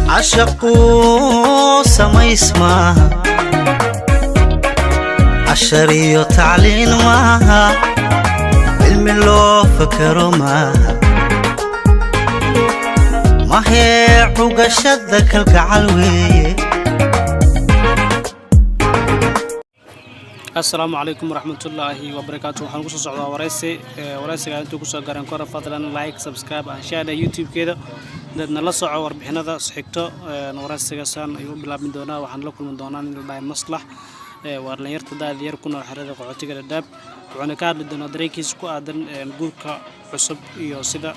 عشقو سما اسمها عشري تعلين معها علم لو فكر معها ما هي عوق شدك الكعلوي. السلام عليكم ورحمة الله وبركاته. waxaan ku soo socdaa wareysiga intuu ku soo garan karo fadlan like subscribe and share YouTube keeda dadna la soco warbixinada xigto wareysiga san ayuu bilaabin doonaa. waxaan la kulmin doonaa in la maslax warlanyarta daadiyar kuna xirada qaxootiga dhadhaab waxaan ka hadli doonaa dareekiis ku aadan guurka cusub iyo sida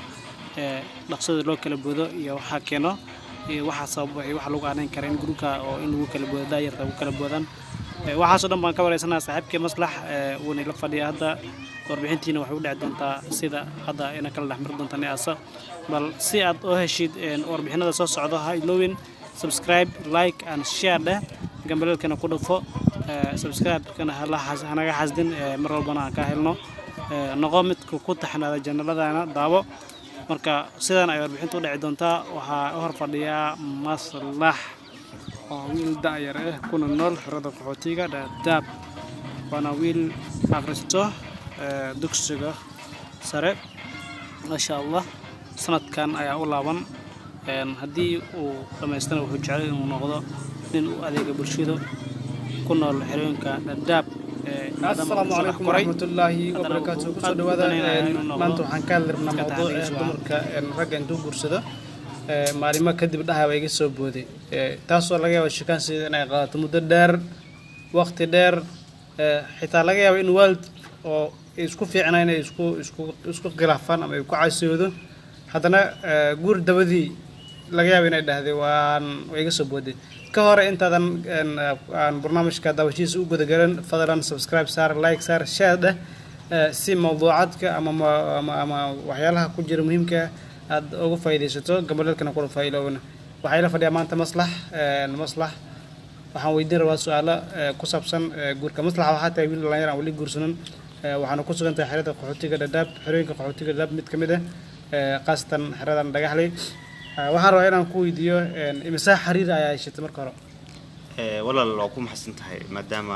dhaqsada loo kala boodo iyo waxa keeno iyo waxa sababay waxa lagu aaneyn karo in guurka oo in lagu kala boodo daayarta ugu kala boodaan. waxaas oo dhan baan ka wareysanayaa saaxiibkii maslax uu la fadhiya hadda warbixintiina waxay u dhici doontaa sida hadda ina kala dhaxmar doontaan aasa bal si aad oo heshid warbixinada soo socda ha ilowin subscribe like and share gambalelkana ku dhufo subscribe kana hanaga xasdin mar walbana aan ka helno noqo mid ku taxnaada jannaladana daawo marka sidan ay warbixintu u dhici doontaa waxa hor fadhiya maslax wiil daayar kuna nool xirada qaxootiga dhadhaab waana wiil akhristo dugsiga sare masha Allah sanadkan ayaa u laaban haddii uu dhamaystana wuxuu jecel inuu noqdo nin u adeega bulshada ku nool xirooyinka dhadhaab. السلام عليكم ورحمة الله وبركاته. كسر دوّدا ما أنتم حنكلم موضوع دمرك الرجع أنتم برصدا معلومة كذب ده هواي جسوا بودي تاسو لقى وشكان سيدنا قات مدة وقت دير حتى لقى وين والد أو يسكو في عناية يسكو خلافان أما يكو عايزيوده حتى أنا جور دبدي لقى وين ده هذي وان ويجسوا بودي كهار أنت عن برنامج كذا وشيء سوق ده جرن فضلاً سبسكرايب صار لايك صار شير ده سي موضوعاتك أما وحيالها كل جرم مهم ك هاد أوقف فايدة شتو قبل كنا نقول فايلة ونا وحيلا فدي أمان تمصلح المصلح وحنويدين رواس سؤاله كسبسن جور كمصلح وحتى يقول الله يرى ولي جورسنن وحنا كسر أنت حريت قحوتي كداب حريق قحوتي كداب متكمدة قصدا حريدا دجاحلي وحنا رأينا نقول ديو مساحة حريرة يا شيء تمركره والله لو أقوم حسنت هاي ما دام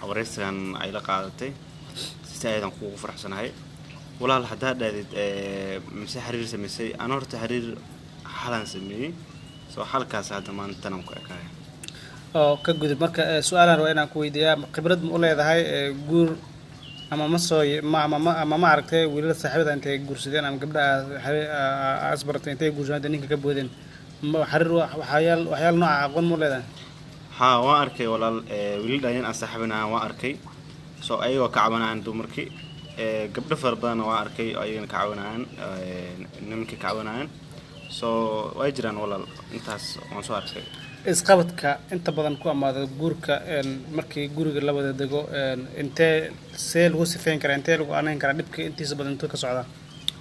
أورثنا عيلة قاعدتي سعيدا نقول فرح سنة هاي والله الحداد مسح حرير سمسي أنا رحت حرير حالا سمي سو حال كاس هذا ما نتنم كأكاي كجود مركا سؤال رأينا كويديا خبرة مقولة هذا هاي جور أما مصوي ما عرفته ولا صاحبه أنت جور سدين أم قبل أصبرت أنت جور جاد إنك كبودين حرير وحيال نوع أقوى مقولة ده ها واركي ولا ولد دين أصحابنا واركي سو أيوة كعبنا عند مركي قبل فرضنا واركي أيين كعونان نمك كعونان سو واجران ولا انتاس وانسواركي isqabadka inta badan ku amaada guurka markii guriga la wada dago intee seel ugu sifeen kara intee lagu aaneyn kara dibka intiisa badan intuu ka socda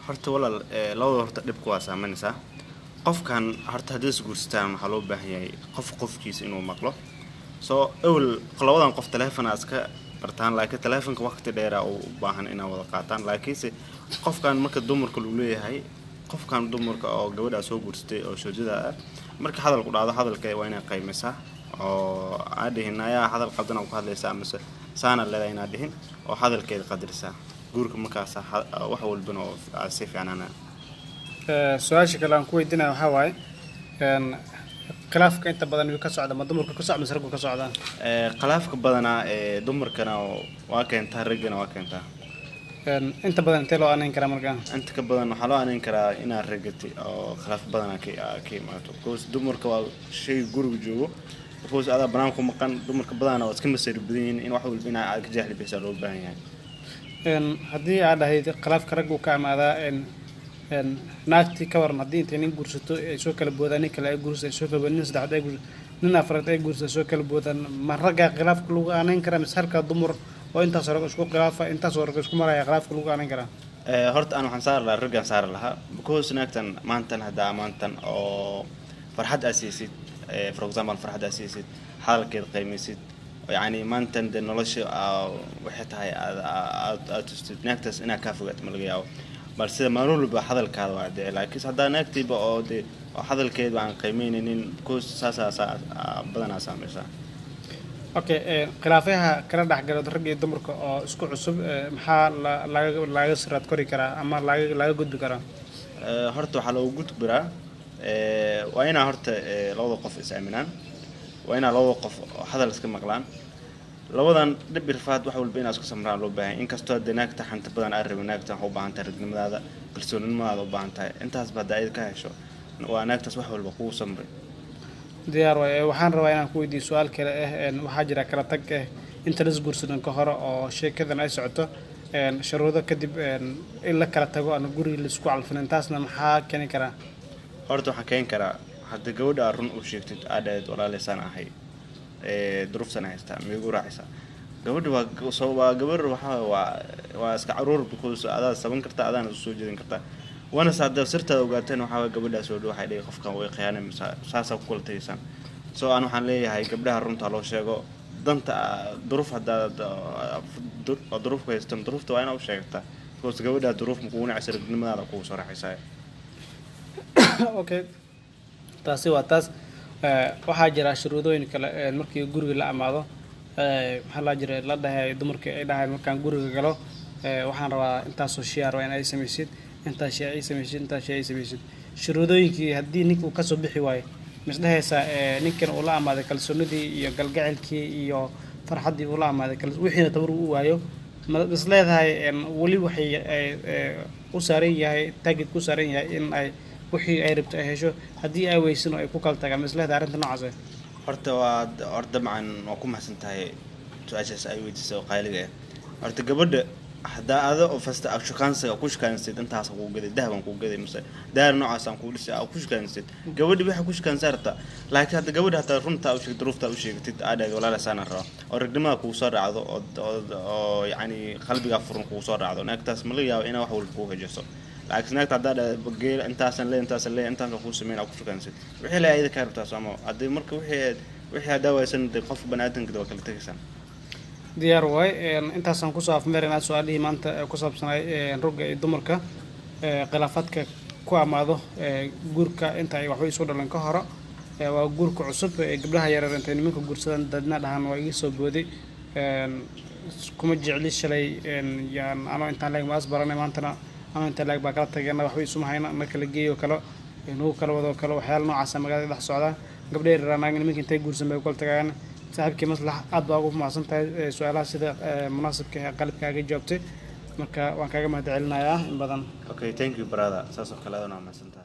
horta walaal labada horta dibku waa saameynaysa qofkan horta hadii isguurstaan waxa loo baahan yahay qofkiisa inuu maqlo soo awal labadan qof telefoon aska bartaan laakiin telefoonka waqti dheer ah u baahan inay wada qaataan laakiin qofkan marka dumarka uu leeyahay qofkan dumarka oo gabadha soo guursatay oo shoojada marka hadal ku dhaado hadalka waa inay qiimeysaa oo aadheynaya hadal qadan oo ku hadlaysa ama saana leedahay dhihin oo hadalkeeda qadarisa guurka markaas wax walbana oo si fiican ana su'aasha kale aan ku weydiinayo waxa waaye khilaafka inta badan uu ka socdo ma dumarka ku socdo masarku ka socdaan khilaafka badana dumarkana waa keentaa ragana waa keentaa inta badan intee loo aaneyn karaa markaa inta ka badan waxa loo aaneyn karaa inaa ragati oo khilaaf badana ka imaato koos dumarka waa shay guriga joogo koos aad banaanku maqan dumarka badana waa iska masir badan in wax walba inaa aad ka jahli bixisa loo baahan yahay haddii aad ahayd khilaafka rag uu ka imaadaa naagti ka waran haddii intay nin guursato ay soo kala boodaan nin kale ay guursato ay soo kala boodaan nin saddexaad ay guursato nin afraad ay guursato soo kala boodaan ma ragga khilaafka lagu aaneyn karaa mise halka dumar oo intaas hore isku khilaafa intaas hore isku maraya khilaafka lagu aaneyn karaa horta aan waxaan saar lahaa raggan saar lahaa because naagtan maantan hadda maantan oo farxad asiisid for example farxad asiisid hadalkeed qiimeysid يعني ما أنت نلش وحتى هاي تستناكتس إنها كافوة ملقياو balse maalin walba hadalkaada waa dee laakiin haddaan naagtiiba oo dee hadalkeeda aan qiimeynaynin koos saasa badanaa saameysaa. okay khilaafaha kala dhexgala rag iyo dumarka oo isku cusub maxaa laga siraad kori karaa ama laga gudbi karaa? horta waxaa loogu gudbiraa waa inaa horta labada qof is aaminaan, waa inaa labada qof hadal iska maqlaan, labadan dhib irfaad wax walba inaa isku samraan loo baahan. inkastoo hadda naagta xanta badan aad rabin, naagta waxaa u baahan tahay ragnimadaada, kalsoonimadaada u baahan tahay. intaasba hadda ayad ka hesho waa naagtaas wax walba kugu samray. diyaar waay. waxaan rabaa inaan ku weydiiyo su-aal kale waxaa jira kala tag inta la isguursadan ka hore oo sheekadan ay socoto sharuudo kadib in la kala tago aan guriga la isku calfinin, taasna maxaa keeni karaa? horta waxaa keeni karaa hadda gabadha run u sheegtid aadhayd walaaleysaan ahay duruuftan haystaa miigu raacaysaa. gabadha waa gabar waa iska caruur because adaa saban kartaa, adaana soo jeedin kartaa. وانا ساعد سرت وقالتين وحاول قبلها سودو حيدي قفكا way qiyaanay saasa ku kultaysan. soo aan waxaan leeyahay gabdhaha runta loo sheego danta duruuf hada duruuf ku haystaan duruufta waa inaa u sheegtaa because gabadha duruuf ma kuuna casrignimada ku soo raaxaysaa. okay taasi waa taas. waxaa jira shuruudooyin kale markii guriga la amaado maxaa la jiray la dhahay dumarka ay dhahay markaan guriga galo waxaan rabaa intaas oo shiyaar waa in ay samaysid, inta shay samaysid shuruudooyinkii haddii ninka uu ka soo bixi waayo misdhahaysa ninkan uu la amaaday kalsoonidii iyo galgacelkii iyo farxaddii uu la amaaday wixiina tabar uu waayo is leedahay weli waxay u saaran yahay taagid ku saaran yahay in ay wixii ay rabto ay hesho haddii ay weysin oo ay ku kala tagaan is leedahay arrinta noocaas. horta waa dabcan waa ku mahadsan tahay su-aashaas ay weydiisay oo qaaliga ah. horta gabadha hadda aada oo fasta shukaansiga ku shukaansid intaas ku gaday dahaban ku gaday mise daar noocaas aan ku dhisay ku shukaansid gabadhi waxa ku shukaansaarta laakiin hadda gabadha hata runta u sheegtay duruufta u sheegtid aadhayd walaala saana raaw oo ragdimada ku soo raacdo oo yani qalbiga furan ku soo raacdo naagtaas ma laga yaabo inaa wax walba ku hajiso. laakiin naagta hadda bageel intaasan intaan ku sameeyay ku shukaansid wixii la ayda ka rabtaa Soomo hadii marka wixii hada waysan qof banaadinka kala tagaysan. diyaar waay. intaasaan kusoo afmeerinaa su-aalihii maanta ku saabsanay ragga iyo dumarka khilaafaadka ku amaado guurka inta ay waxba isu dhalan ka horo. waa guurka cusub gabdhaha yaryar intay nimanka guursadaan dadna dhahan waa iga soo booday kuma jecli shalay yaan anoo intaan leeg maas baranay maantana anoo intaan leeg baa kala tageenna waxba isuma hayna na kala geeyo kale inuu kala wado kale waxyaalo noocaasa magaalada dhex socdaa. gabdha yaryar naag nimanka intay guursan bay kala tagayaan. saaxiibkii maslax aad baa ugu mahadsan tahay su'aalaha sida munaasibka qalbkaaga jawaabtay marka waan kaaga mahad celinayaa in badan. okay thank you brother saas oo kale aad u mahadsantahay.